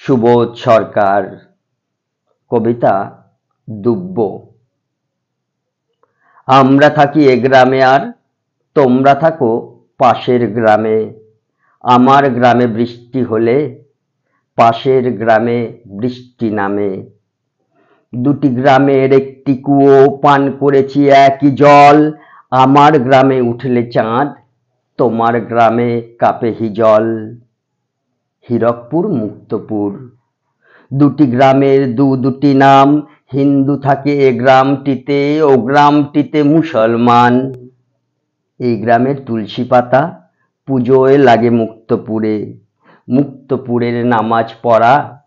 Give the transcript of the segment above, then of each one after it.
সুবোধ সরকার। কবিতা দুব্ব। আমরা থাকি এ গ্রামে আর তোমরা থাকো পাশের গ্রামে। আমার গ্রামে বৃষ্টি হলে পাশের গ্রামে বৃষ্টি নামে। দুটি গ্রামের একটি কুয়ো, পান করেছি একই জল। আমার গ্রামে উঠলে চাঁদ, তোমার গ্রামে কাঁপে হিজল। হীরকপুর মুক্তপুর, দুটি গ্রামের দুটি নাম। হিন্দু থাকে এ গ্রামটিতে, ও গ্রামটিতে মুসলমান। এই গ্রামের তুলসী পাতা পুজোয় লাগে মুক্তপুরে। মুক্তপুরের নামাজ পড়া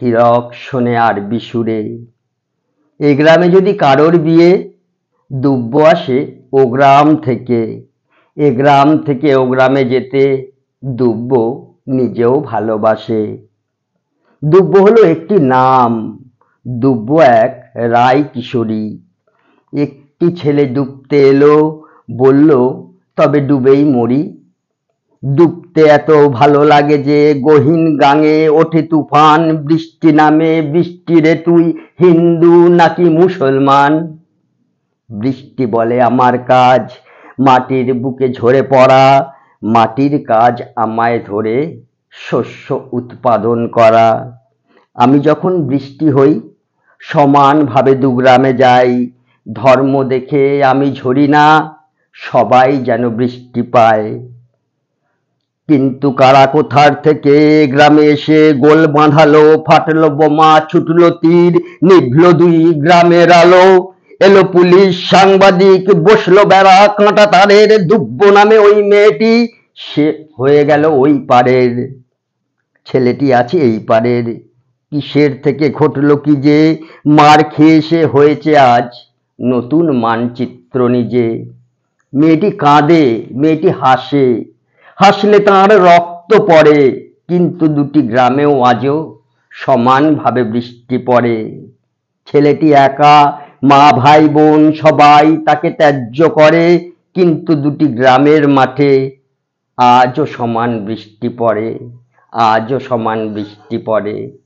হীরক শোনে আরবি সুরে। এই গ্রামে যদি কারোর বিয়ে, দুব্ব আসে ও গ্রাম থেকে। এ গ্রাম থেকে ও গ্রামে যেতে দুব্ব নিজেও ভালোবাসে। দুব্ব হলো একটি নাম, দুব্ব এক রায় কিশোরী। একটি ছেলে ডুবতে এলো, বলল তবে ডুবেই মরি। ডুবতে এত ভালো লাগে যে গহীন গাঙে ওঠে তুফান। বৃষ্টি নামে, বৃষ্টি রে তুই হিন্দু নাকি মুসলমান? বৃষ্টি বলে আমার কাজ মাটির বুকে ঝরে পড়া। মাটির কাজ আমায় ধরে শস্য উৎপাদন করা। আমি যখন বৃষ্টি হই সমানভাবে দুগ্রামে যাই। ধর্ম দেখে আমি ঝরি না, সবাই যেন বৃষ্টি পায়। কিন্তু কারা কোথার থেকে গ্রামে এসে গোল বাঁধালো, ফাটলো বোমা, ছুটলো তীর, নিভলো দুই গ্রামের আলো। এলো পুলিশ, সাংবাদিক, বসলো বেড়া কাঁটা তারের। দুব্ব নামে ওই মেয়েটি, সে হয়ে গেল ওই পারের। ছেলেটি আছে এই পারের। কিসের থেকে ঘটলো কি যে, মার খেয়ে সে হয়েছে আজ নতুন মানচিত্র নিজে। মেয়েটি কাঁদে, মেয়েটি হাসে, হাসলে তাঁর রক্ত পড়ে। কিন্তু দুটি গ্রামেও আজও সমানভাবে বৃষ্টি পড়ে। ছেলেটি একা, মা ভাই বোন সবাই তাকে ত্যায্য করে। কিন্তু দুটি গ্রামের মাঠে আজও সমান বৃষ্টি পড়ে, আজও সমান বৃষ্টি পড়ে।